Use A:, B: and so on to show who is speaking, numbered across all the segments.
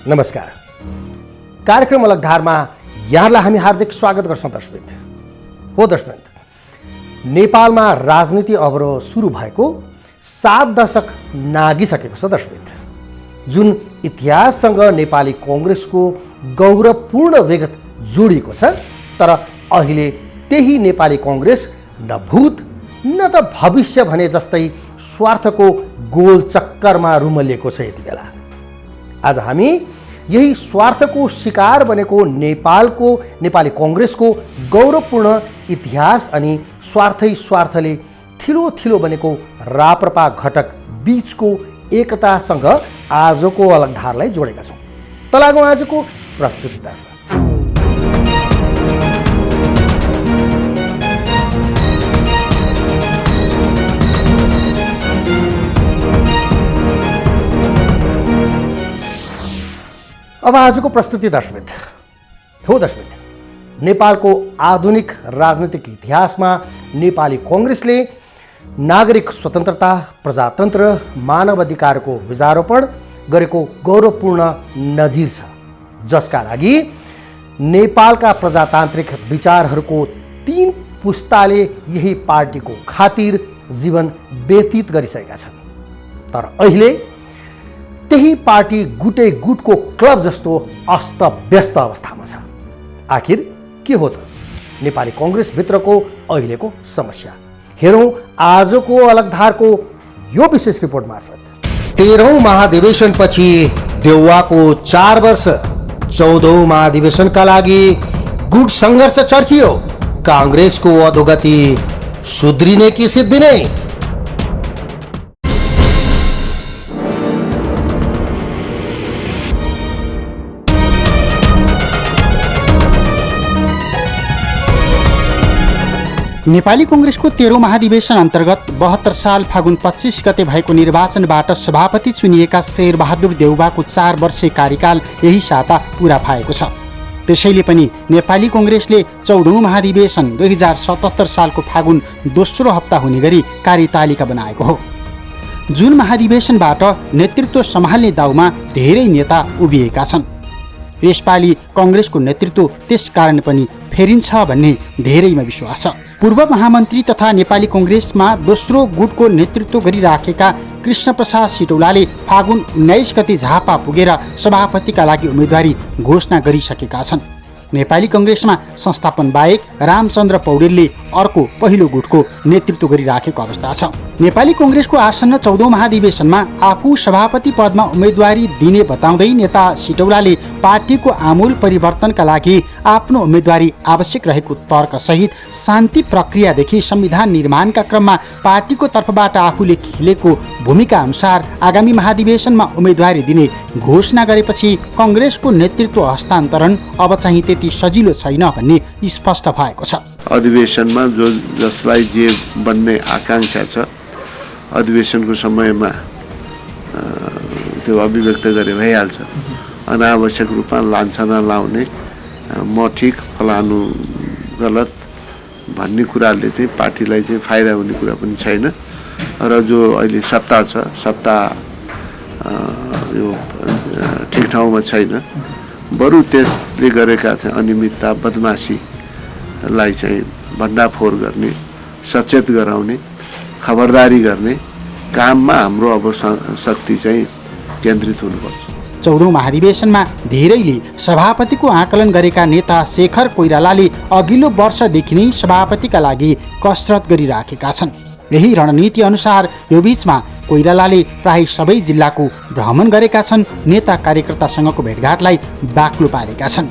A: नमस्कार। कार्यक्रम अलगधारमा यहाँलाई हामी हार्दिक स्वागत गर्छौँ दर्शकवृन्द। हो दर्शकवृन्द, नेपालमा राजनीति अवरोह सुरु भएको 7 दशक नागिसकेको छ दर्शकवृन्द। जुन इतिहाससँग नेपाली कांग्रेसको गौरवपूर्ण विगत जोडिएको छ, तर अहिले त्यही नेपाली कांग्रेस न भूत न त भविष्य भने जस्तै स्वार्थको गोल चक्करमा रुमलिएको छ। यति बेला आज हामी यही स्वार्थको शिकार बनेको नेपाली कांग्रेसको गौरवपूर्ण इतिहास अनि स्वार्थले थिलो बनेको राप्रपा घटक बीचको एकतासँग आजको अलगधारलाई जोडेका छौँ। त लागौँ आजको प्रस्तुतितर्फ। अब आजको प्रस्तुति दर्शकवृन्द। हो दर्शकवृन्द, नेपालको आधुनिक राजनीतिक इतिहासमा नेपाली कांग्रेसले नागरिक स्वतन्त्रता, प्रजातन्त्र, मानवाधिकारको बीजारोपण गरेको गौरवपूर्ण नजिर छ, जसका लागि नेपालका प्रजातान्त्रिक विचारहरूको 3 पुस्ताले यही पार्टीको खातिर जीवन व्यतीत गरिसकेका छन्। तर अहिले त्यही पार्टी गुटको क्लब जस्तो अस्तव्यस्त अवस्थामा छ। आखिर के हो त नेपाली कांग्रेसभित्रको अहिलेको समस्या? हेरौँ आजको अलगधारको यो विशेष रिपोर्ट मार्फत। 13औं महाधिवेशनपछि देउवाको 4 वर्ष, 14औं महाधिवेशनका लागि गुट सङ्घर्ष चर्कियो। कांग्रेसको अधोगति सुध्रिने कि सिद्धिने?
B: नेपाली कांग्रेसको 13औं महाधिवेशन अन्तर्गत 72 साल फागुन 25 गते भएको निर्वाचनबाट सभापति चुनिएका शेरबहादुर देउवाको 4 वर्षे कार्यकाल यही साता पूरा भएको छ। त्यसैले पनि नेपाली कांग्रेसले 14औं महाधिवेशन 2077 सालको फागुन दोस्रो हप्ता हुने गरी कार्यतालिका बनाएको हो। जुन महाधिवेशनबाट नेतृत्व सम्हाल्ने दाउमा धेरै नेता उभिएका छन्। यसपालि कांग्रेसको नेतृत्व त्यसकारण पनि फेरिन्छ भन्ने धेरैमा विश्वास छ। पूर्व महामन्त्री तथा नेपाली कांग्रेसमा दोस्रो गुटको नेतृत्व गरिराखेका कृष्णप्रसाद सिटौलाले फागुन 19 गते झापा पुगेर सभापतिका लागि उम्मेदवारी घोषणा गरिसकेका छन्। नेपाली कांग्रेसमा संस्थापन बाहेक रामचन्द्र पौडेलले अर्को पहिलो गुटको नेतृत्व गरिराखेको अवस्था छ। नेपाली कांग्रेसको आसन्न 14औं महाधिवेशनमा आफू सभापति पदमा उम्मेदवारी दिने बताउँदै नेता सिटौलाले पार्टीको आमूल परिवर्तनका लागि आफ्नो उम्मेदवारी आवश्यक रहेको तर्कसहित शान्ति प्रक्रियादेखि संविधान निर्माणका क्रममा पार्टीको तर्फबाट आफूले खेलेको भूमिका अनुसार आगामी महाधिवेशनमा उम्मेदवारी दिने घोषणा गरेपछि कांग्रेसको नेतृत्व हस्तान्तरण अब चाहिँ त्यति सजिलो छैन भन्ने स्पष्ट भएको छ।
C: अधिवेशनमा जसलाई जे बन्ने आकांक्षा छ, अधिवेशनको समयमा त्यो अभिव्यक्त गरे भइहाल्छ। अनावश्यक रूपमा लान्छना लाउने म ठिक फलानु गलत भन्ने कुराले चाहिँ पार्टीलाई चाहिँ फाइदा हुने कुरा पनि छैन। र जो अहिले सत्ता छ, सत्ता यो ठिक ठाउँमा छैन, बरु त्यसले गरेका चाहिँ अनियमितता, बदमाशीलाई चाहिँ भण्डाफोर गर्ने, सचेत गराउने, खबरदारी गर्ने काममा हाम्रो अब शक्ति चाहिँ केन्द्रित हुनुपर्छ।
B: 14औं महाधिवेशनमा धेरैले सभापतिको आकलन गरेका नेता शेखर कोइरालाले अघिल्लो वर्षदेखि नै सभापतिका लागि कसरत गरिराखेका छन्। यही रणनीति अनुसार यो बीचमा कोइरालाले प्राय सबै जिल्लाको भ्रमण गरेका छन्। नेता कार्यकर्तासँगको भेटघाटलाई बाक्लो पारेका छन्।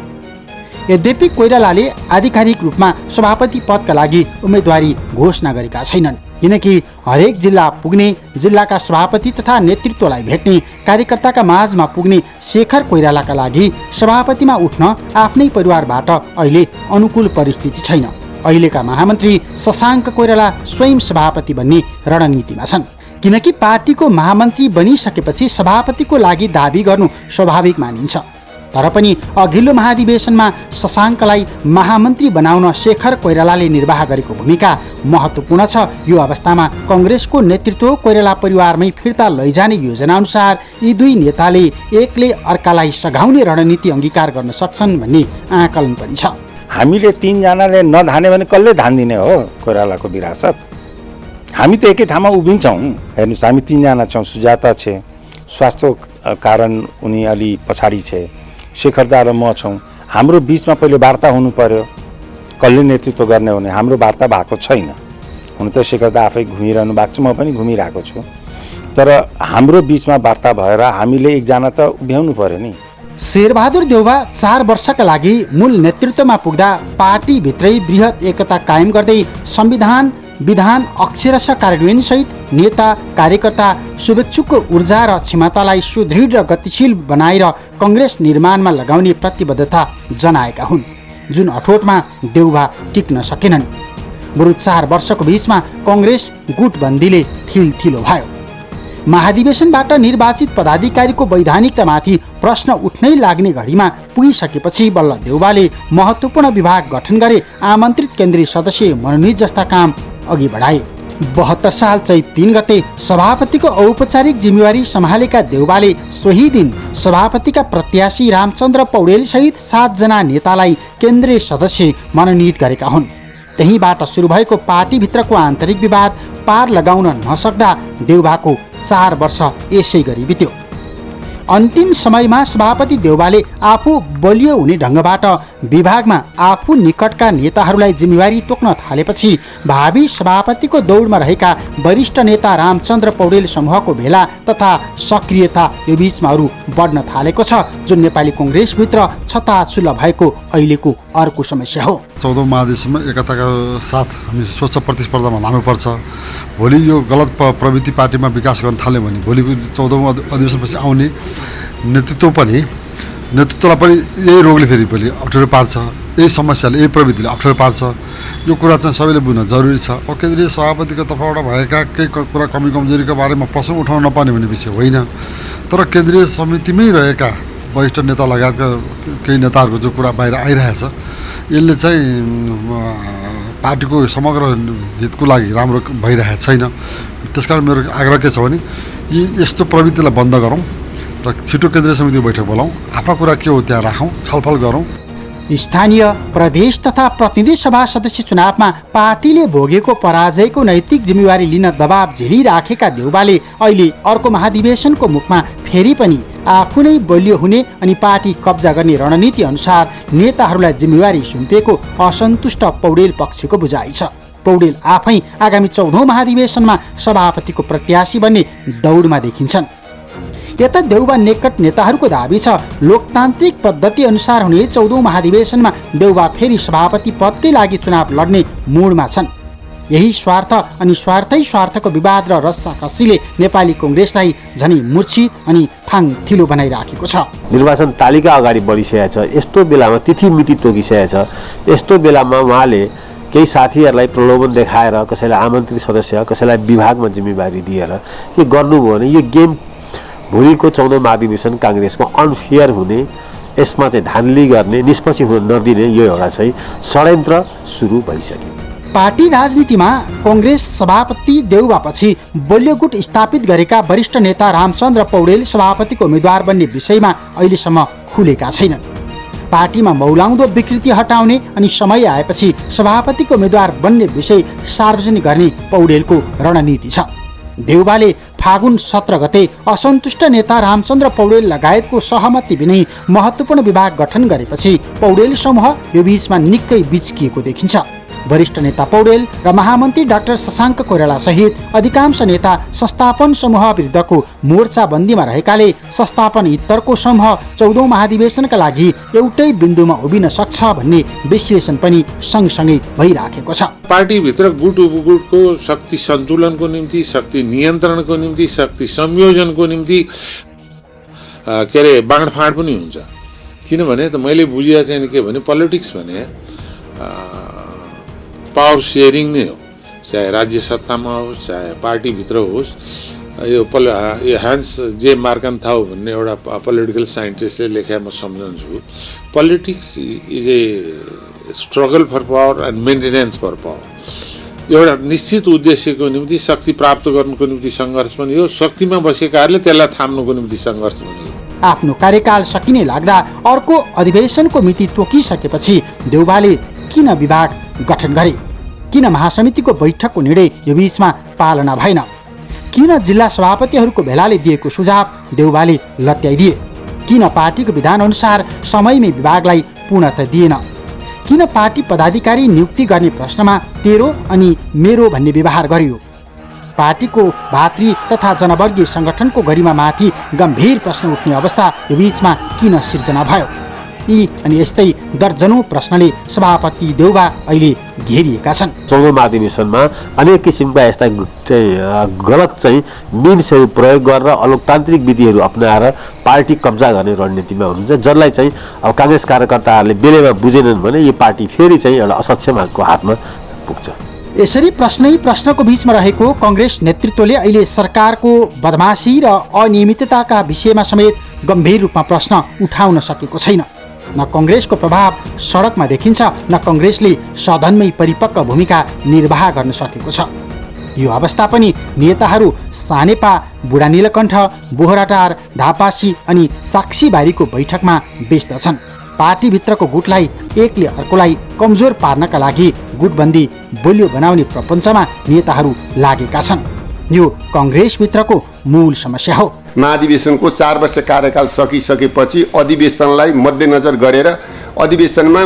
B: यद्यपि कोइरालाले आधिकारिक रूपमा सभापति पदका लागि उम्मेदवारी घोषणा गरेका छैनन्, किनकि हरेक जिल्ला पुग्ने, जिल्लाका सभापति तथा नेतृत्वलाई भेट्ने, कार्यकर्ताका माझमा पुग्ने शेखर कोइरालाका लागि सभापतिमा उठ्न आफ्नै परिवारबाट अहिले अनुकूल परिस्थिति छैन। अहिलेका महामन्त्री शशाङ्क कोइराला स्वयं सभापति बन्ने रणनीतिमा छन्, किनकि पार्टीको महामन्त्री बनिसकेपछि सभापतिको लागि दाबी गर्नु स्वाभाविक मानिन्छ। तर पनि अघिल्लो महाधिवेशनमा शशाङ्कलाई महामन्त्री बनाउन शेखर कोइरालाले निर्वाह गरेको भूमिका महत्त्वपूर्ण छ। यो अवस्थामा कङ्ग्रेसको नेतृत्व कोइराला परिवारमै फिर्ता लैजाने योजना अनुसार यी दुई नेताले एकले अर्कालाई सघाउने रणनीति अंगीकार गर्न सक्छन् भन्ने आकलन पनि छ।
D: हामीले तीनजनाले नधाने भने कसले धान्दिने हो कोइरालाको विरासत? हामी त एकै ठाउँमा उभिन्छौँ। हेर्नुहोस्, हामी तीनजना छौँ। सुजाता छे, स्वास्थ्य कारण उनी अलि पछाडि छे। शेखरदा र म छौँ। हाम्रो बिचमा पहिले वार्ता हुनु पर्यो। कसले नेतृत्व गर्ने भने हाम्रो वार्ता भएको छैन। हुन त शेखरदा आफै घुमिरहनु भएको छ, म पनि घुमिरहेको छु। तर हाम्रो बिचमा वार्ता भएर हामीले एकजना त उभ्याउनु पर्यो नि।
B: शेरबहादुर देउवा 4 वर्षका लागि मूल नेतृत्वमा पुग्दा पार्टीभित्रै बृहत एकता कायम गर्दै संविधान विधान अक्षरशः कार्यान्वयन सहित नेता कार्यकर्ता शुभेच्छुकको ऊर्जा र क्षमतालाई सुदृढ र गतिशील बनाएर कङ्ग्रेस निर्माणमा लगाउने प्रतिबद्धता जनाएका हुन्, जुन अठोटमा देउवा टिक्न सकेनन्। बरु 4 वर्षको बीचमा कङ्ग्रेस गुटबन्दीले थिलथिलो भयो। महाधिवेशनबाट निर्वाचित पदाधिकारीको वैधानिकतामाथि प्रश्न उठ्नै लाग्ने घडीमा पुगिसकेपछि बल्ल देउवाले महत्त्वपूर्ण विभाग गठन गरे, आमन्त्रित केन्द्रीय सदस्य मनोनित जस्ता काम अघि बढाए। 72 साल चैत 3 गते सभापतिको औपचारिक जिम्मेवारी सम्हालेका देउवाले सोही दिन सभापतिका प्रत्याशी रामचन्द्र पौडेल सहित 7 जना नेतालाई केन्द्रीय सदस्य मनोनित गरेका हुन्। त्यहीबाट सुरु भएको पार्टीभित्रको आन्तरिक विवाद पार लगाउन नसक्दा देउवाको 4 वर्ष यसै गरी बित्यो। अन्तिम समयमा सभापति देउवाले आफू बलियो हुने ढङ्गबाट विभागमा आफू निकटका नेताहरूलाई जिम्मेवारी तोक्न थालेपछि भावी सभापतिको दौडमा रहेका वरिष्ठ नेता रामचन्द्र पौडेल समूहको भेला तथा सक्रियता यो बीचमा अरू बढ्न थालेको छ, जुन नेपाली कङ्ग्रेसभित्र छताछुल्ल भएको अहिलेको अर्को समस्या हो।
E: 14औं महाधिवेशनमा एकताका साथ हामी स्वच्छ प्रतिस्पर्धामा लानुपर्छ। भोलि यो गलत प्रवृत्ति पार्टीमा विकास गर्न थाल्यो भने भोलि 14औं अधिवेशनपछि आउने नेतृत्वलाई पनि यही रोगले फेरि भोलि अप्ठ्यारो पार्छ। यही समस्याले, यही प्रवृत्तिले अप्ठ्यारो पार्छ। यो कुरा चाहिँ सबैले बुझ्न जरुरी छ। केन्द्रीय सभापतिको तर्फबाट भएका केही कुरा कमी कमजोरीको बारेमा प्रश्न उठाउन नपर्ने भन्ने विषय होइन, तर केन्द्रीय समितिमै रहेका वरिष्ठ नेता लगायतका केही नेताहरूको जो कुरा बाहिर आइरहेछ, यसले चाहिँ पार्टीको समग्र हितको लागि राम्रो भइरहेको छैन। त्यसकारण मेरो आग्रह के छ भने यस्तो प्रवृत्तिलाई बन्द गरौँ र छिटो केन्द्रीय समितिको बैठक बोलाउँ, आफ्ना कुरा के हो त्यहाँ राखौँ, छलफल गरौँ।
B: स्थानीय प्रदेश तथा प्रतिनिधि सभा सदस्य चुनावमा पार्टीले भोगेको पराजयको नैतिक जिम्मेवारी लिन दबाब झेलिराखेका देउवाले अहिले अर्को महाधिवेशनको मुखमा फेरि पनि आफू नै बलियो हुने अनि पार्टी कब्जा गर्ने रणनीति अनुसार नेताहरूलाई जिम्मेवारी सुम्पिएको असन्तुष्ट पौडेल पक्षको बुझाइ छ। पौडेल आफै आगामी 14औं महाधिवेशनमा सभापतिको प्रत्याशी बन्ने दौडमा देखिन्छन्। यता देउवा निकट नेताहरूको दाबी छ लोकतान्त्रिक पद्धति अनुसार हुने 14औं महाधिवेशनमा देउवा फेरि सभापति पदकै लागि चुनाव लड्ने मुडमा छन्। यही स्वार्थ अनि स्वार्थको विवाद र रस्साकसीले नेपाली कङ्ग्रेसलाई झनै मूर्छित अनि थाङथिलो बनाइराखेको छ।
F: निर्वाचन तालिका अगाडि बढिसकेको छ। यस्तो बेलामा तिथि मिति तोकिसकेको छ। यस्तो बेलामा उहाँले केही साथीहरूलाई प्रलोभन देखाएर कसैलाई आमन्त्रित सदस्य, कसैलाई विभागमा जिम्मेवारी दिएर के गर्नुभयो भने यो गेम भोलिको 14औं महाधिवेशन काङ्ग्रेसको अनफेयर हुने, यसमा चाहिँ धान्धली गर्ने, निष्पक्ष हुन नदिने यो एउटा चाहिँ षड्यन्त्र सुरु भइसक्यो।
B: पार्टी राजनीतिमा कङ्ग्रेस सभापति देउवापछि बलियो गुट स्थापित गरेका वरिष्ठ नेता रामचन्द्र पौडेल सभापतिको उम्मेद्वार बन्ने विषयमा अहिलेसम्म खुलेका छैनन्। पार्टीमा मौलाउँदो विकृति हटाउने अनि समय आएपछि सभापतिको उम्मेद्वार बन्ने विषय सार्वजनिक गर्ने पौडेलको रणनीति छ। देउवाले फागुन 17 गते असन्तुष्ट नेता रामचन्द्र पौडेल लगायतको सहमति बिनै महत्त्वपूर्ण विभाग गठन गरेपछि पौडेल समूह यो बीचमा निकै बिचकिएको देखिन्छ। वरिष्ठ नेता पौडेल र महामन्त्री डाक्टर शशाङ्क कोइराला सहित अधिकांश नेता संस्थापन समूह विरुद्धको मोर्चाबन्दीमा रहेकाले संस्थापन इत्तरको समूह 14औं महाधिवेशनका लागि एउटै बिन्दुमा उभिन सक्छ भन्ने विश्लेषण पनि सँगसँगै भइराखेको छ।
G: पार्टीभित्र गुट उपगुटको शक्ति सन्तुलनको निम्ति, शक्ति नियन्त्रणको निम्ति, शक्ति संयोजनको निम्ति बाँडफाँड पनि हुन्छ। किनभने त मैले बुझेको चाहिँ के भने पोलिटिक्स भने पावर सेयरिङ नै हो, चाहे राज्य सत्तामा होस् चाहे पार्टीभित्र होस्। यो ह्यान्स जे मार्कन्थाउ भन्ने एउटा पोलिटिकल साइन्टिस्टले लेखे म सम्झन्छु, politics is a struggle for power and maintenance for power. एउटा निश्चित उद्देश्यको निम्ति शक्ति प्राप्त गर्नुको निम्ति सङ्घर्ष पनि हो, शक्तिमा बसेकाहरूले त्यसलाई थाम्नुको निम्ति सङ्घर्ष पनि हो।
B: आफ्नो कार्यकाल सकिने लाग्दा अर्को अधिवेशनको मिति तोकिसकेपछि देउबाले किन विभाग गठन गरे? किन महासमितिको बैठकको निर्णय यो बीचमा पालना भएन? किन जिल्ला सभापतिहरूको भेलाले दिएको सुझाव देउबाले लत्याइदिए? किन पार्टीको विधानअनुसार समयमै विभागलाई पूर्णता दिएन? किन पार्टी पदाधिकारी नियुक्ति गर्ने प्रश्नमा तेरो अनि मेरो भन्ने व्यवहार गरियो? पार्टीको भातृ तथा जनवर्गीय सङ्गठनको गरिमामाथि गम्भीर प्रश्न उठ्ने अवस्था यो बीचमा किन सिर्जना भयो? यी अनि यस्तै दर्जनौं प्रश्नले सभापति देउबा अहिले घेरिएका छन्।
F: 14औं महाधिवेशनमा अनेक किसिमका यस्ता गलत मिन्सहरू प्रयोग गरेर अलोकतान्त्रिक विधिहरू अपनाएर पार्टी कब्जा गर्ने रणनीतिमा हुनुहुन्छ, जसलाई अब काङ्ग्रेस कार्यकर्ताहरूले बेलैमा बुझेनन् भने यो पार्टी फेरि एउटा असक्षमको हातमा पुग्छ।
B: यसरी प्रश्नको बीचमा रहेको कङ्ग्रेस नेतृत्वले अहिले सरकारको बदमाशी र अनियमितताका विषयमा समेत गम्भीर रूपमा प्रश्न उठाउन सकेको छैन। न कङ्ग्रेसको प्रभाव सडकमा देखिन्छ, न कङ्ग्रेसले सदनमै परिपक्व भूमिका निर्वाह गर्न सकेको छ। यो अवस्था पनि नेताहरू सानेपा, बुढा नीलकण्ठ, बोहराटार, धापासी अनि चाक्सीबारीको बैठकमा व्यस्त छन्। पार्टीभित्रको गुटलाई एकले अर्कोलाई कमजोर पार्नका लागि गुटबन्दी बलियो बनाउने प्रपञ्चमा नेताहरू लागेका छन्। यो कङ्ग्रेसभित्रको मूल समस्या हो।
H: महाधिवेशनको 4 वर्ष कार्यकाल सकिसकेपछि अधिवेशनलाई मध्यनजर गरेर अधिवेशनमा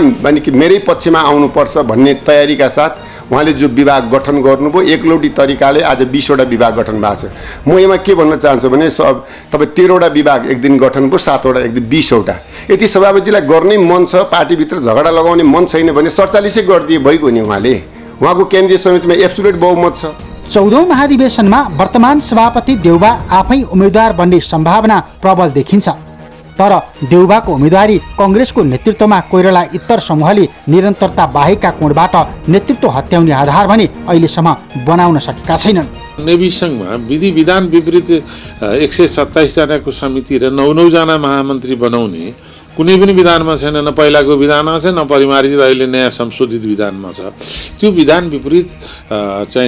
H: मेरै पक्षमा आउनुपर्छ भन्ने तयारीका साथ उहाँले जो विभाग गठन गर्नुभयो, एकलौटी तरिकाले आज 20वटा विभाग गठन भएको छ। म यसमा के भन्न चाहन्छु भने तपाईँ 13वटा विभाग एक दिन गठन भयो, 7वटा एक दिन 20वटा। यदि सभापतिलाई गर्नै मन छ, पार्टीभित्र झगडा लगाउने मन छैन भने 47 गरिदिए भइगयो नि। उहाँको केन्द्रीय समितिमा एब्सोल्युट बहुमत छ।
B: 14औं महाधिवेशनमा वर्तमान सभापति देउबा आफै उम्मेद्वार बन्ने सम्भावना प्रबल देखिन्छ। तर देउबाको उम्मेदवारी कङ्ग्रेसको नेतृत्वमा कोइराला इत्तर समूहले निरन्तरता बाहेकका कोणबाट नेतृत्व हत्याउने आधार भने अहिलेसम्म बनाउन सकेका छैनन्।
G: नेवी सङ्घमा विधि विधान विपरीत 127 जनाको समिति र 9 जना महामन्त्री बनाउने कुनै पनि विधानमा छैन। न पहिलाको विधानमा छ, न परिमार्जित अहिले नयाँ संशोधित विधानमा छ। त्यो विधान विपरीत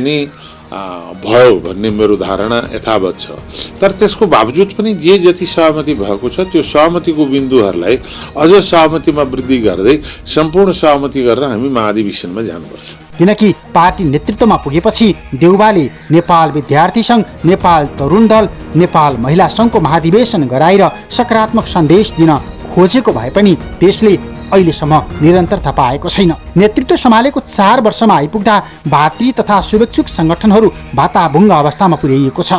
G: नि भयो भन्ने मेरो धारणा यथावत छ। तर त्यसको बावजुद पनि जे जति सहमति भएको छ त्यो सहमतिको बिन्दुहरूलाई अझ सहमतिमा वृद्धि गर्दै सम्पूर्ण सहमति गरेर हामी महाधिवेशनमा जानुपर्छ।
B: किनकि पार्टी नेतृत्वमा पुगेपछि देउबाले नेपाल विद्यार्थी सङ्घ, नेपाल तरुण दल, नेपाल महिला सङ्घको महाधिवेशन गराएर सकारात्मक सन्देश दिन खोजेको भए पनि त्यसले अहिलेसम्म निरन्तरता पाएको छैन। नेतृत्व सम्हालेको 4 वर्षमा आइपुग्दा भातृ तथा शुभेच्छुक सङ्गठनहरू भाताभुङ्ग अवस्थामा पुर्याइएको छ।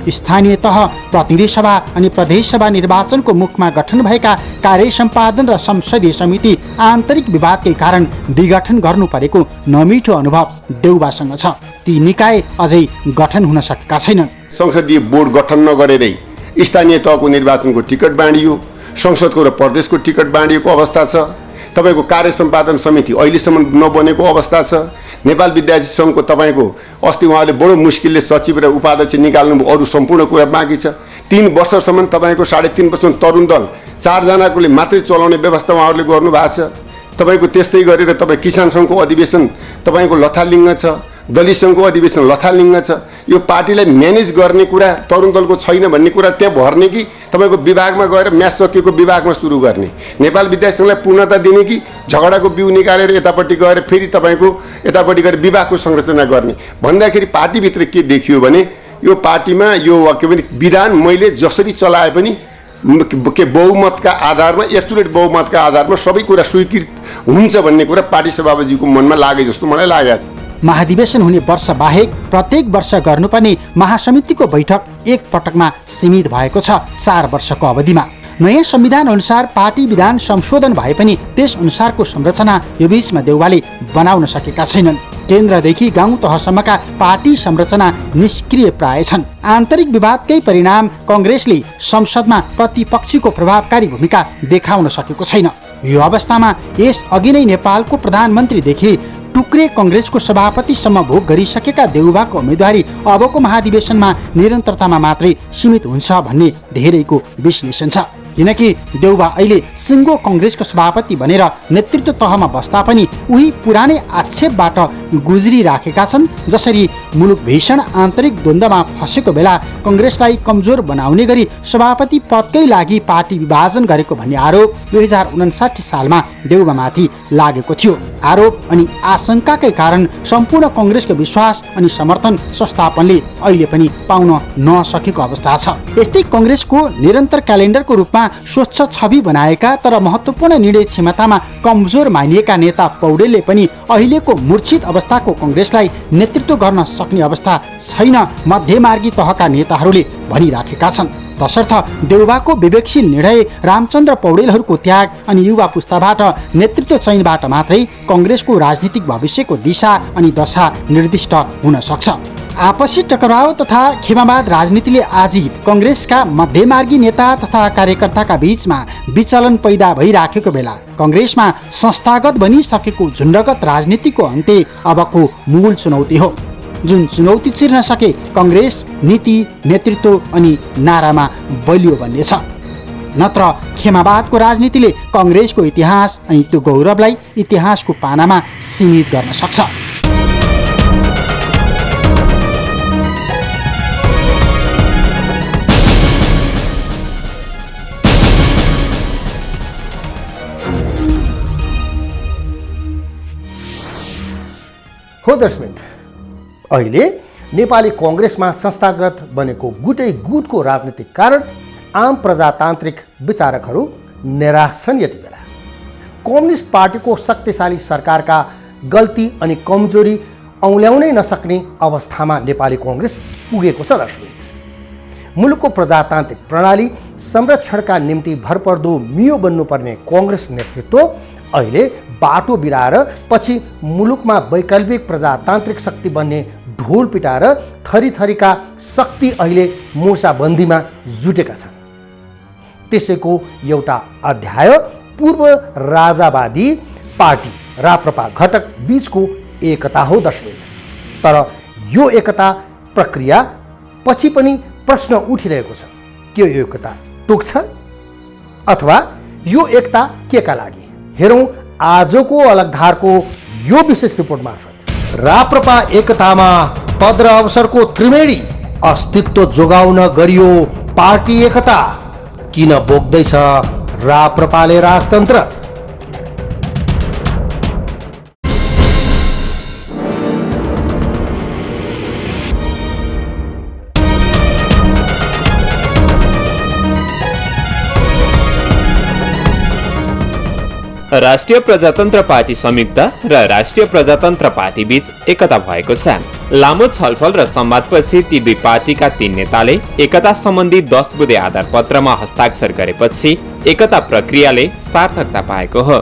B: स्थानीय तह, प्रतिनिधि सभा अनि प्रदेश सभा निर्वाचनको मुखमा गठन भएका कार्य सम्पादन र संसदीय समिति आन्तरिक विवादकै कारण विघटन गर्नु परेको नमिठो अनुभव देउबासँग छ। ती निकाय अझै गठन हुन सकेका छैनन्।
H: संसदीय बोर्ड गठन नगरेरै स्थानीय तहको निर्वाचनको टिकट बाँडियो, संसदको र प्रदेशको टिकट बाँडिएको अवस्था छ। तपाईँको कार्य सम्पादन समिति अहिलेसम्म नबनेको अवस्था छ। नेपाल विद्यार्थी सङ्घको तपाईँको अस्ति उहाँले बडो मुस्किलले सचिव र उपाध्यक्ष निकाल्नु, अरू सम्पूर्ण कुरा बाँकी छ। 3 वर्षसम्म तपाईँको 3.5 वर्षसम्म तरुण दल 4 जनाकोले मात्रै चलाउने व्यवस्था उहाँहरूले गर्नुभएको छ। तपाईँको त्यस्तै गरेर तपाईँ किसान सङ्घको अधिवेशन तपाईँको लथालिङ्ग छ, दलित सङ्घको अधिवेशन लथालिङ्ग छ। यो पार्टीलाई म्यानेज गर्ने कुरा तरुण दलको छैन भन्ने कुरा त्यहाँ भर्ने कि तपाईँको विभागमा गएर म्याच सकिएको विभागमा सुरु गर्ने, नेपाल विद्यार्थी सङ्घलाई पूर्णता दिने कि झगडाको बिउ निकालेर यतापट्टि गएर फेरि तपाईँको यतापट्टि गएर विभागको संरचना गर्ने भन्दाखेरि पार्टीभित्र के देखियो भने यो पार्टीमा यो के भने विधान मैले जसरी चलाए पनि के बहुमतका आधारमा, एब्सोल्युट बहुमतका आधारमा सबै कुरा स्वीकृत हुन्छ भन्ने कुरा पार्टी सभापतिजीको मनमा लागे जस्तो मलाई लागेको छ।
B: महाधिवेशन हुने वर्ष बाहेक प्रत्येक वर्ष गर्नुपर्ने महासमितिको बैठक एक पटकमा सीमित भएको छ 4 वर्षको अवधिमा। नयाँ संविधान अनुसार पार्टी विधान संशोधन भए पनि त्यस अनुसारको संरचना यो बीचमा देउबाले बनाउन सकेका छैनन्। केन्द्रदेखि गाउँ तहसम्मका पार्टी संरचना निष्क्रिय प्राय छन्। आन्तरिक विवादकै परिणाम कङ्ग्रेसले संसदमा प्रतिपक्षीको प्रभावकारी भूमिका देखाउन सकेको छैन। यो अवस्थामा यस अघि नै नेपालको प्रधानमन्त्रीदेखि टुक्रे कङ्ग्रेसको सभापतिसम्म भोग गरिसकेका देउबाको उम्मेदवारी अबको महाधिवेशनमा निरन्तरतामा मात्रै सीमित हुन्छ भन्ने धेरैको विश्लेषण छ। किनकि देउबा अहिले सिङ्गो कङ्ग्रेसको सभापति बनेर नेतृत्व तहमा बस्दा पनि उही पुरानै आक्षेपबाट गुज्रिराखेका छन्। जसरी मुलुक भीषण आन्तरिक द्वन्द्वमा फसेको बेला कङ्ग्रेसलाई कमजोर बनाउने गरी सभापति पदकै लागि पार्टी विभाजन गरेको भन्ने आरोप 2059 सालमा देउबामाथि लागेको थियो। आरोप अनि आशंकाकै कारण सम्पूर्ण कङ्ग्रेसको विश्वास अनि समर्थन संस्थापनले अहिले पनि पाउन नसकेको अवस्था छ। यस्तै कङ्ग्रेसको निरन्तर क्यालेन्डरको रूपमा स्वच्छ छवि बनाएका तर महत्त्वपूर्ण निर्णय क्षमतामा कमजोर मानिएका नेता पौडेलले पनि अहिलेको मूर्छित अवस्थाको कङ्ग्रेसलाई नेतृत्व गर्न सक्ने अवस्था छैन मध्यमार्गी तहका नेताहरूले भनिराखेका छन्। तसर्थ देउबाको विवेकशील निर्णय, रामचन्द्र पौडेलहरूको त्याग अनि युवा पुस्ताबाट नेतृत्व चयनबाट मात्रै कङ्ग्रेसको राजनीतिक भविष्यको दिशा अनि दशा निर्दिष्ट हुन सक्छ। आपसी टकराव तथा खेमावाद राजनीतिले आजित कङ्ग्रेसका मध्यमार्गी नेता तथा कार्यकर्ताका बीचमा विचलन पैदा भइराखेको बेला कङ्ग्रेसमा संस्थागत बनिसकेको झुन्डगत राजनीतिको अन्त्य अबको मूल चुनौती हो। जुन चुनौती चिर्न सके कङ्ग्रेस नीति, नेतृत्व अनि नारामा बलियो बन्नेछ। नत्र खेमावादको राजनीतिले कङ्ग्रेसको इतिहास अनि त्यो गौरवलाई इतिहासको पानामा सीमित गर्न सक्छ।
A: हो दर्शक, अहिले नेपाली कङ्ग्रेसमा संस्थागत बनेको गुटै गुटको राजनीतिक कारण आम प्रजातान्त्रिक विचारकहरू निराश छन्। यति बेला कम्युनिस्ट पार्टीको शक्तिशाली सरकारका गल्ती अनि कमजोरी औँल्याउनै नसक्ने अवस्थामा नेपाली कङ्ग्रेस पुगेको छ। दर्शक, मुलुकको प्रजातान्त्रिक प्रणाली संरक्षणका निम्ति भरपर्दो मियो बन्नुपर्ने कङ्ग्रेस नेतृत्व अहिले बाटो बिराएर पछि मुलुकमा वैकल्पिक प्रजातान्त्रिक शक्ति बन्ने ढोल पिटाएर थरीथरीका शक्ति अहिले मोर्चाबन्दीमा जुटेका छन्। त्यसैको एउटा अध्याय पूर्व राजावादी पार्टी राप्रपा घटक बीचको एकता हो दर्शक। तर यो एकता प्रक्रिया पछि पनि प्रश्न उठिरहेको छ, के यो एकता टुक्छ अथवा यो एकता केका लागि? हेरौँ आजको अलगधारको यो विशेष रिपोर्ट मार्फत। राप्रपा एकतामा पद र अवसरको त्रिवेणी अस्तित्व जोगाउन गरियो पार्टी एकता, किन बोक्दैछ राप्रपाले राजतन्त्र?
I: राष्ट्रिय प्रजातन्त्र पार्टी संयुक्त र राष्ट्रिय प्रजातन्त्र पार्टी बीच एकता भएको छ। लामो छलफल र संवादपछि ती दुई पार्टीका 3 नेताले एकता सम्बन्धी 10 बुँदे आधारपत्रमा हस्ताक्षर गरेपछि एकता प्रक्रियाले सार्थकता पाएको हो।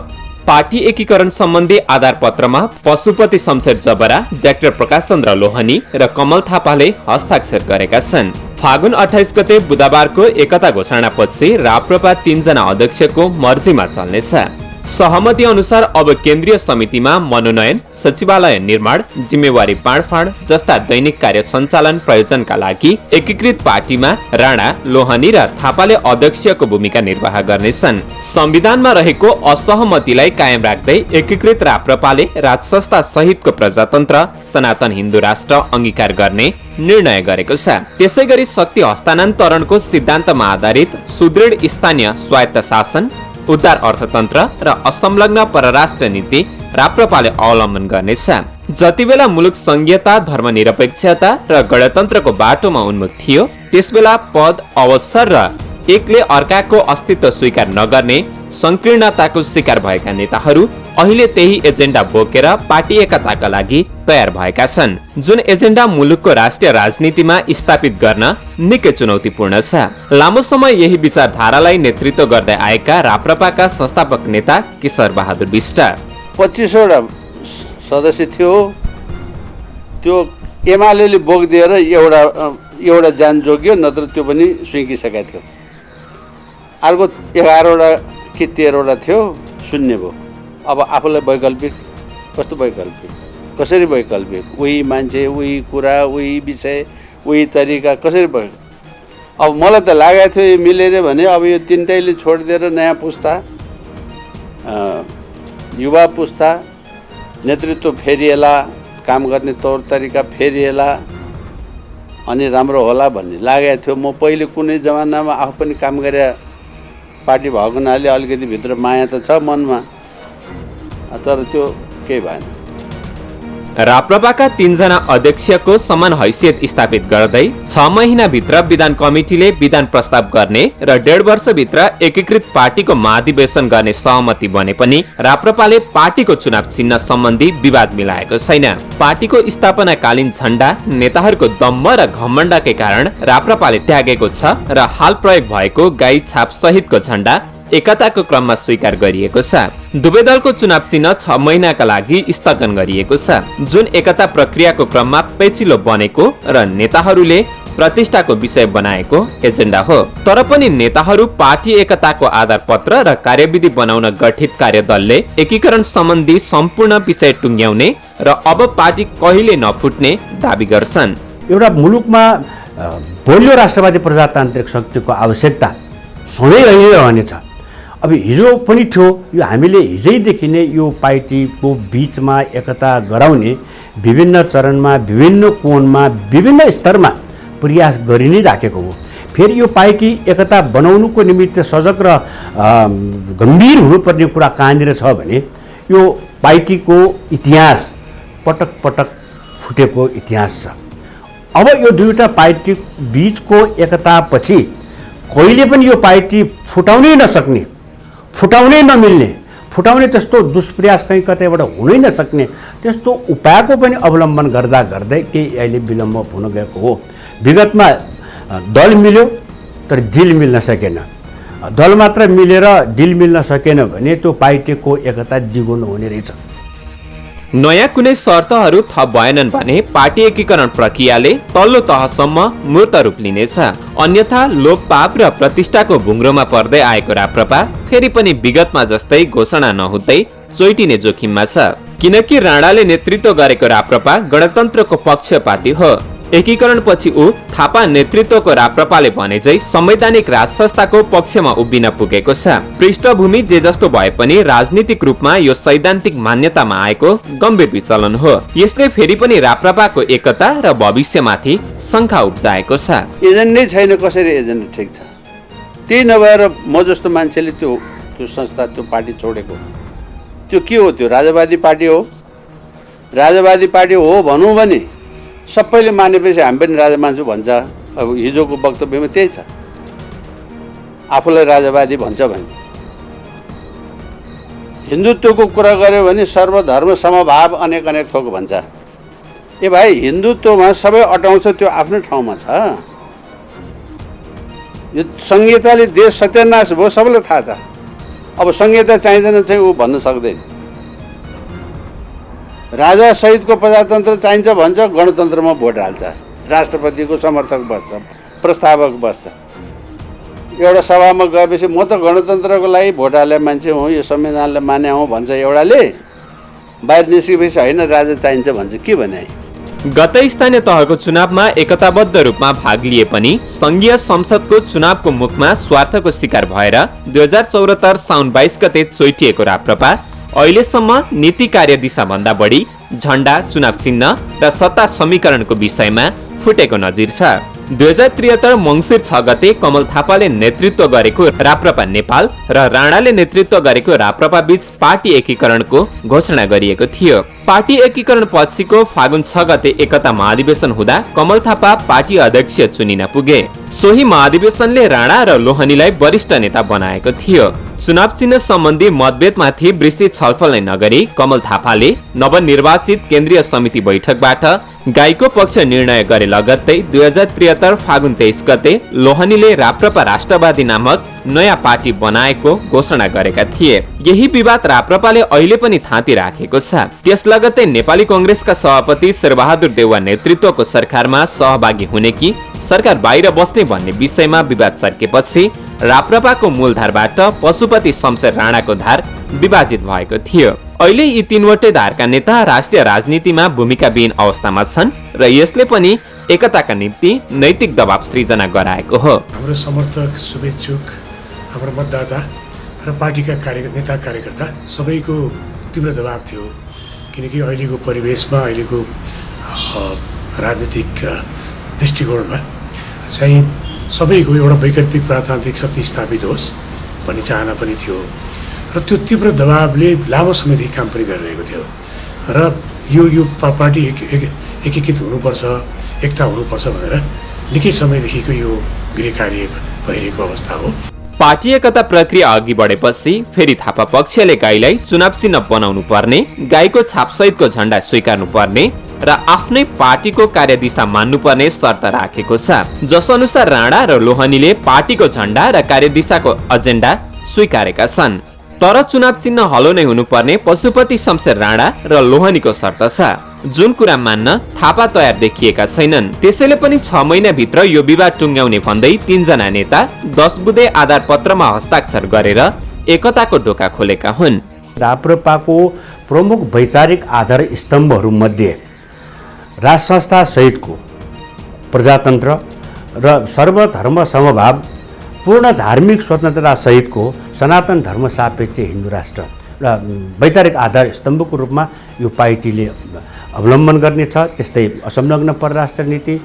I: पार्टी एकीकरण सम्बन्धी आधारपत्रमा पशुपति शमशेर जबरा, डाक्टर प्रकाश चन्द्र लोहनी र कमल थापाले हस्ताक्षर गरेका छन्। फागुन 28 गते बुधबारको एकता घोषणापछि राप्रपा 3 जना अध्यक्षको मर्जीमा चल्नेछ। सहमति अनुसार अब केन्द्रीय समितिमा मनोनयन, सचिवालय निर्माण, जिम्मेवारी बाँडफाँड जस्ता दैनिक कार्य सञ्चालन प्रयोजनका लागि एकीकृत पार्टीमा राणा, लोहनी र थापाले अध्यक्षको भूमिका निर्वाह गर्नेछन्। संविधानमा रहेको असहमतिलाई कायम राख्दै एकीकृत राप्रपाले राज संस्था सहितको प्रजातन्त्र सनातन हिन्दू राष्ट्र अंगीकार गर्ने निर्णय गरेको छ। त्यसैगरी शक्ति हस्तान्तरणको सिद्धान्तमा आधारित सुदृढ स्थानीय स्वायत्त शासन, उदार अर्थतन्त्र र असंलग्न परराष्ट्र नीति राप्रपाले अवलम्बन गर्नेछ। जतिबेला मुलुक संघीयता, धर्मनिरपेक्षता र गणतन्त्रको बाटोमा उन्मुख थियो, त्यसबेला पद, अवसर र एकले अर्काको अस्तित्व स्वीकार नगर्ने संकीर्णताको शिकार भएका नेताहरू अहिले त्यही एजेन्डा बोकेर पार्टी एकताका लागि तयार भएका छन्, जुन एजेन्डा मुलुकको राष्ट्रिय राजनीतिमा स्थापित गर्न निकै चुनौतीपूर्ण छ। लामो समय यही विचारधारालाई नेतृत्व गर्दै आएका राप्रपाका संस्थापक नेता केशर बहादुर बिष्ट
J: 25 वटा सदस्य थियो, त्यो एमाले बोकिदिएर एउटा जान जोग्यो, नत्र त्यो पनि सुइकिसकेको थियो। अर्को 11 वटा कि 13 वटा थियो, शून्य भयो। अब आफूलाई वैकल्पिक कस्तो वैकल्पिक? कसरी वैकल्पिक? उही मान्छे, उही कुरा, उही विषय, उही तरिका, कसरी अब मलाई त लागेको थियो यो मिलेर भने अब यो तिनटैले छोडिदिएर नयाँ पुस्ता, युवा पुस्ता, नेतृत्व फेरिएला, काम गर्ने तौर तरिका फेरिएला अनि राम्रो होला भन्ने लागेको थियो। म पहिले कुनै जमानामा आफू पनि काम गरे पार्टी भएको हुनाले अलिकति भित्र माया त छ मनमा, तर त्यो केही भएन।
I: राप्रपाका 3 जना अध्यक्षको समान हैसियत स्थापित गर्दै 6 महिनाभित्र विधान कमिटीले विधान प्रस्ताव गर्ने र 1.5 वर्षभित्र एकीकृत पार्टीको महाधिवेशन गर्ने सहमति बने पनि राप्रपाले पार्टीको चुनाव चिन्ह सम्बन्धी विवाद मिलाएको छैन। पार्टीको स्थापनाकालीन झण्डा नेताहरूको दम्भ र घमण्डकै कारण राप्रपाले त्यागेको छ र हाल प्रयोग भएको गाई छाप सहितको झण्डा एकताको क्रममा स्वीकार गरिएको छ। दुवै दलको चुनाव चिन्ह 6 महिनाका लागि स्थगन गरिएको छ, जुन एकता प्रक्रियाको क्रममा पेचिलो बनेको र नेताहरूले प्रतिष्ठाको विषय बनाएको एजेन्डा हो। तर पनि नेताहरू पार्टी एकताको आधार पत्र र कार्यविधि बनाउन गठित कार्यदलले एकीकरण सम्बन्धी सम्पूर्ण विषय टुङ्ग्याउने र अब पार्टी कहिले नफुट्ने दावी गर्छन्।
K: एउटा मुलुकमा बलियो राष्ट्रवादी प्रजातान्त्रिक शक्तिको आवश्यकता सधैँ रहिरहनेछ। अब हिजो पनि थियो, यो हामीले हिजैदेखि नै यो पार्टीको बिचमा एकता गराउने विभिन्न चरणमा, विभिन्न कोणमा, विभिन्न स्तरमा प्रयास गरि नै राखेको हो। फेरि यो पार्टी एकता बनाउनुको निमित्त सजग र गम्भीर हुनुपर्ने कुरा कहाँनिर छ भने यो पार्टीको इतिहास पटक पटक फुटेको इतिहास छ। अब यो दुईवटा पार्टी बिचको एकतापछि कहिले पनि यो पार्टी फुटाउनै नसक्ने, फुटाउनै नमिल्ने, फुटाउने त्यस्तो दुष्प्रयास कहीँ कतैबाट हुनै नसक्ने त्यस्तो उपायको पनि अवलम्बन गर्दा गर्दै केही अहिले विलम्ब हुन गएको हो। विगतमा दल मिल्यो तर दिल मिल्न सकेन, दल मात्र मिलेर दिल मिल्न सकेन भने त्यो पार्टीको एकता दिगो नहुने रहेछ।
I: नयाँ कुनै शर्तहरू थप भएनन् भने पार्टी एकीकरण प्रक्रियाले तल्लो तहसम्म मूर्त रूप लिनेछ। अन्यथा लोकपाप र प्रतिष्ठाको भुङ्ग्रोमा पर्दै आएको राप्रपा फेरि पनि विगतमा जस्तै घोषणा नहुँदै चोइटिने जोखिममा छ। किनकि राणाले नेतृत्व गरेको राप्रपा गणतन्त्रको पक्षपाती हो। एकीकरणपछि ऊ थापा नेतृत्वको राप्रपाले भने झै संवैधानिक राज संस्थाको पक्षमा उभिन पुगेको छ। पृष्ठभूमि जे जस्तो भए पनि राजनीतिक रूपमा यो सैद्धान्तिक मान्यतामा आएको गम्भीर विचलन हो। यसले फेरि पनि राप्रपाको एकता र भविष्यमाथि शङ्का उब्जाएको छ।
J: एजेन्ट नै छैन, कसरी एजेन्ट ठिक छ? त्यही नभएर म जस्तो मान्छेले त्यो संस्था, त्यो पार्टी छोडेको, त्यो के हो? त्यो राजावादी पार्टी हो। राजावादी पार्टी हो भनौँ भने सबैले मानेपछि हामी पनि राजा मान्छु भन्छ। अब हिजोको वक्तव्यमा त्यही छ, आफूलाई राजावादी भन्छ भने। हिन्दुत्वको कुरा गर्यो भने सर्वधर्म समभाव अनेक अनेक थोक भन्छ। ए भाइ, हिन्दुत्वमा सबै अटाउँछ, त्यो आफ्नो ठाउँमा छ। यो संहिताले देश सत्यानाश भयो, सबैलाई थाहा छ। अब संहिता चाहिँदैन चाहिँ ऊ भन्न सक्दैन। राजा सहितको प्रजातन्त्र चाहिन्छ भन्छ, गणतन्त्रमा भोट हाल्छ, राष्ट्रपतिको समर्थक बस्छ, प्रस्तावक बस्छ। एउटा सभामा गएपछि म त गणतन्त्रको लागि भोट हाले मान्छे हुँ, यो संविधानलाई माने हुँ भन्छ एउटाले, बाहिर निस्केपछि होइन राजा चाहिन्छ भन्छ। के भने?
I: गत स्थानीय तहको चुनावमा एकताबद्ध रूपमा भाग लिए पनि संघीय संसदको चुनावको मुखमा स्वार्थको शिकार भएर 2074 साउन 22 गते चोइटिएको राप्रपा अहिलेसम्म नीति कार्य दिशा भन्दा बढी झण्डा, चुनाव चिन्ह र सत्ता समीकरणको विषयमा फुटेको नजिर छ। 2073 मङ्सिर 6 गते कमल थापाले नेतृत्व गरेको राप्रपा नेपाल र राणाले नेतृत्व गरेको राप्रपा बीच पार्टी एकीकरणको घोषणा गरिएको थियो। पार्टी एकीकरण पछिको फागुन 6 गते एकता महाधिवेशन हुँदा कमल थापा पार्टी अध्यक्ष चुनिन पुगे। सोही महाधिवेशनले राणा र लोहनीलाई वरिष्ठ नेता बनाएको थियो। चुनाव चिन्ह सम्बन्धी मतभेदमाथि विस्तृत छलफल नै नगरी कमल थापाले नवनिर्वाचित केन्द्रीय समिति बैठकबाट गाईको पक्ष निर्णय गरे लगत्तै 2073 फागुन 23 गते लोहनीले राप्रपा राष्ट्रवादी नामक नयाँ पार्टी बनाएको घोषणा गरेका थिए। यही विवाद राप्रपाले अहिले पनि थाती राखेको छ। त्यस लगत्तै नेपाली कांग्रेसका सभापति शेरबहादुर देउवा नेतृत्वको सरकारमा सहभागी हुने कि सरकार बाहिर बस्ने भन्ने विषयमा विवाद सर्केपछि राप्रपाको मूलधारबाट पशुपति शमशेर राणाको धार विभाजित भएको थियो। अहिले यी तीनवटै धारका नेता राष्ट्रिय राजनीतिमा भूमिकाविहीन अवस्थामा छन् र यसले पनि एकताका निम्ति नैतिक दबाव सृजना गराएको हो।
L: हाम्रो समर्थक, शुभेच्छुक, हाम्रो मतदाता र पार्टीका नेता कार्यकर्ता सबैको तीव्र दबाव थियो, किनकि अहिलेको परिवेशमा, अहिलेको राजनीतिक दृष्टिकोणमा चाहिँ सबैको एउटा वैकल्पिक प्रान्तिक शक्ति स्थापित होस् भन्ने चाहना पनि थियो र त्यो तीव्र दबावले लामो समयदेखि काम पनि गरिरहेको थियो र यो पार्टी एकीकृत हुनुपर्छ, एकता हुनुपर्छ भनेर निकै समयदेखिको यो गृह कार्य भइरहेको अवस्था हो।
I: पार्टी एकता प्रक्रिया अघि बढेपछि फेरि थापा पक्षले गाईलाई चुनाव चिन्ह बनाउनु पर्ने, गाईको छापसहितको झण्डा स्वीकार्नु पर्ने र आफ्नै पार्टीको कार्यदिशा मान्नुपर्ने शर्त राखेको छ, जस अनुसार राणा र लोहनीले पार्टीको झण्डा र कार्यदिशाको एजेन्डा स्वीकारेका छन्। तर चुनाव चिन्ह हलो नै हुनुपर्ने पशुपति शमशेर राणा र लोहनीको शर्त छ, जुन कुरा मान्न थापा तयार देखिएका छैनन्। त्यसैले पनि 6 महिनाभित्र यो विवाद टुङ्ग्याउने भन्दै 3 जना नेता 10 बुँदे आधार पत्रमा हस्ताक्षर गरेर एकताको ढोका खोलेका हुन्।
K: राप्रपाको प्रमुख वैचारिक आधार स्तम्भहरू मध्ये राज संस्था सहितको प्रजातन्त्र र सर्वधर्म समभाव, पूर्ण धार्मिक स्वतन्त्रता सहितको सनातन धर्म सापेक्ष हिन्दू राष्ट्र र वैचारिक आधार स्तम्भको रूपमा यो पार्टीले अवलम्बन गर्नेछ। त्यस्तै असंलग्न परराष्ट्र नीति,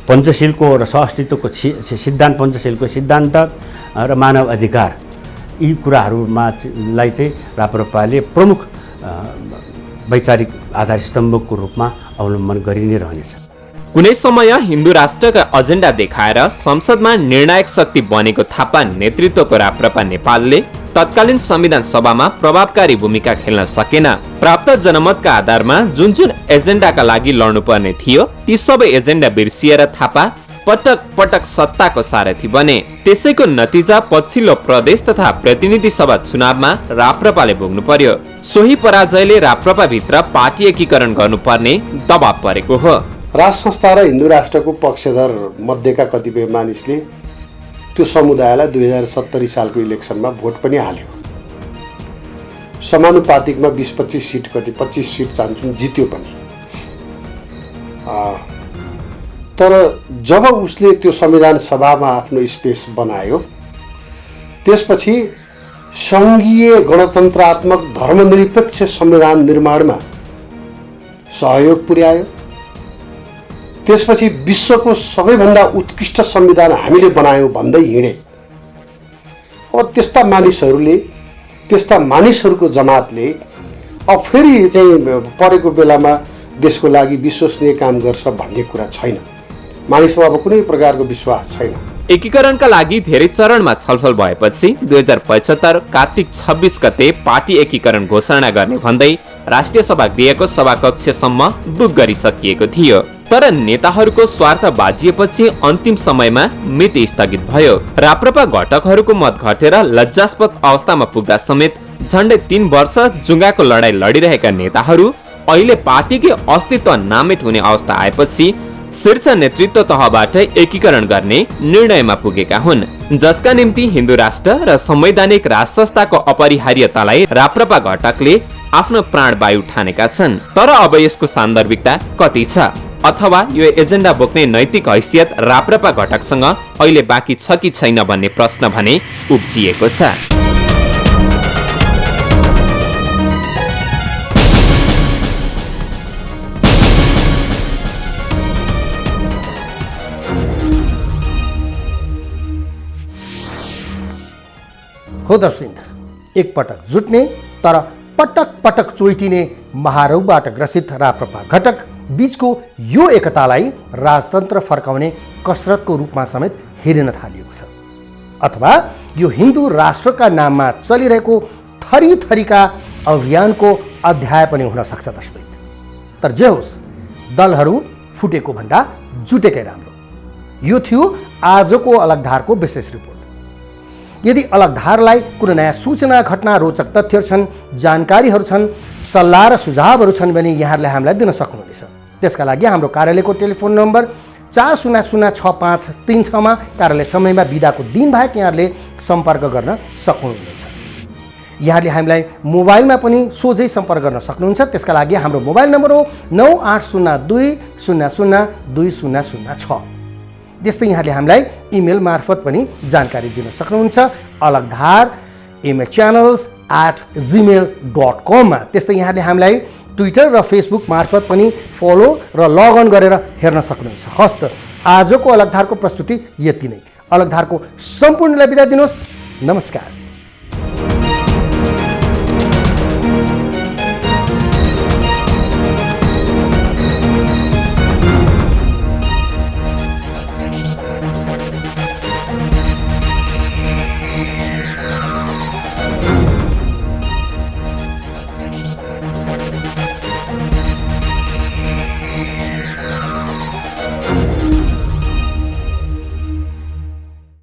K: पञ्चशीलको र सहअस्तित्वको सिद्धान्त, पञ्चशीलको सिद्धान्त र मानव अधिकार, यी कुराहरूमा चाहिँ राप्रपाले प्रमुख वैचारिक आधार स्तम्भको रूपमा अवलम्बन गरि नै रहनेछ।
I: कुनै समय हिन्दू राष्ट्रका एजेन्डा देखाएर संसदमा निर्णायक शक्ति बनेको थापा नेतृत्वको राप्रपा नेपालले तत्कालीन संविधान सभामा प्रभावकारी भूमिका खेल्न सकेन। प्राप्त जनमतका आधारमा जुन जुन एजेन्डाका लागि लड्नुपर्ने थियो ती सबै एजेन्डा बिर्सिएर थापा पटक पटक सत्ताको सारथी बने। त्यसैको नतिजा पछिल्लो प्रदेश तथा प्रतिनिधि सभा चुनावमा राप्रपाले भोग्नु पर्यो। सोही पराजयले राप्रपा भित्र पार्टी एकीकरण गर्नुपर्ने दबाव परेको हो।
M: राज संस्था र हिन्दू राष्ट्रको पक्षधर मध्येका कतिपय मानिसले त्यो समुदायलाई 2070 सालको इलेक्सनमा भोट पनि हाल्यो। समानुपातिकमा 20-25 सिट, कति 25 सिट चाहन्छन्, जित्यो पनि। तर जब उसले त्यो संविधान सभामा आफ्नो स्पेस बनायो, त्यसपछि सङ्घीय गणतन्त्रात्मक धर्मनिरपेक्ष संविधान निर्माणमा सहयोग पुर्यायो। त्यसपछि विश्वको सबैभन्दा उत्कृष्ट संविधान हामीले बनायौँ भन्दै हिँडे। अब त्यस्ता मानिसहरूले, त्यस्ता मानिसहरूको जमातले अब फेरि चाहिँ परेको बेलामा देशको लागि विश्वसनीय काम गर्छ भन्ने कुरा छैन। मानिसमा अब कुनै प्रकारको विश्वास छैन।
I: एकीकरणका लागि धेरै चरणमा छलफल भएपछि 2075 कार्तिक 26 गते पार्टी एकीकरण घोषणा गर्ने भन्दै राष्ट्रिय सभा गृहको सभाकक्षसम्म बुक गरिसकिएको थियो। तर नेताहरूको स्वार्थ बाजिएपछि अन्तिम समयमा मिति स्थगित भयो। राप्रपा घटकहरूको मत घटेर लज्जास्पद अवस्थामा पुग्दा समेत झण्डै 3 वर्ष जुङ्गाको लडाईँ लडिरहेका नेताहरू अहिले पार्टीकै अस्तित्व नामेट हुने अवस्था आएपछि शीर्ष नेतृत्व तहबाट एकीकरण गर्ने निर्णयमा पुगेका हुन्, जसका निम्ति हिन्दू राष्ट्र र संवैधानिक राज संस्थाको अपरिहार्यतालाई राप्रपा घटकले आफ्नो प्राणवायु ठानेका छन्। तर अब यसको सान्दर्भिकता कति छ, अथवा यो एजेन्डा बोक्ने नैतिक हैसियत राप्रपा घटकसँग अहिले बाँकी छ कि छैन भन्ने प्रश्न भने उब्जिएको छ।
A: खोदरसिंह एक पटक जुट्ने तर पटक पटक चोइटिने महारोगबाट ग्रसित राप्रपा घटक बीचको यो एकतालाई राजतन्त्र फर्काउने कसरतको रूपमा समेत हेरिन थालिएको छ, अथवा यो हिन्दू राष्ट्रका नाममा चलिरहेको थरीथरीका अभियानको अध्याय पनि हुन सक्छ दर्शक। तर जे होस्, दलहरू फुटेको भन्दा जुटेकै राम्रो। यो थियो आजको अलगधारको विशेष रिपोर्ट। यदि अलगधारलाई कुनै नयाँ सूचना, घटना, रोचक तथ्यहरू छन्, जानकारीहरू छन्, सल्लाह र सुझावहरू छन् भने यहाँहरूले हामीलाई दिन सक्नुहुनेछ। त्यसका लागि हाम्रो कार्यालयको टेलिफोन नम्बर 400653 मा कार्यालय समयमा बिदाको दिन बाहेक यहाँहरूले सम्पर्क गर्न सक्नुहुनेछ। यहाँले हामीलाई मोबाइलमा पनि सोझै सम्पर्क गर्न सक्नुहुन्छ। त्यसका लागि हाम्रो मोबाइल नम्बर हो 9802002006। त्यस्तै यहाँले हामीलाई इमेल मार्फत पनि जानकारी दिन सक्नुहुन्छ alagdhar@imchannels@gmail.com मा। त्यस्तै यहाँले हामीलाई ट्विटर र फेसबुक मार्फत पनि फलो र लगअन गरेर हेर्न सक्नुहुन्छ। हस्त आजको अलगधारको प्रस्तुति यति नै। अलगधारको सम्पूर्णलाई बिदा दिनुहोस्। नमस्कार।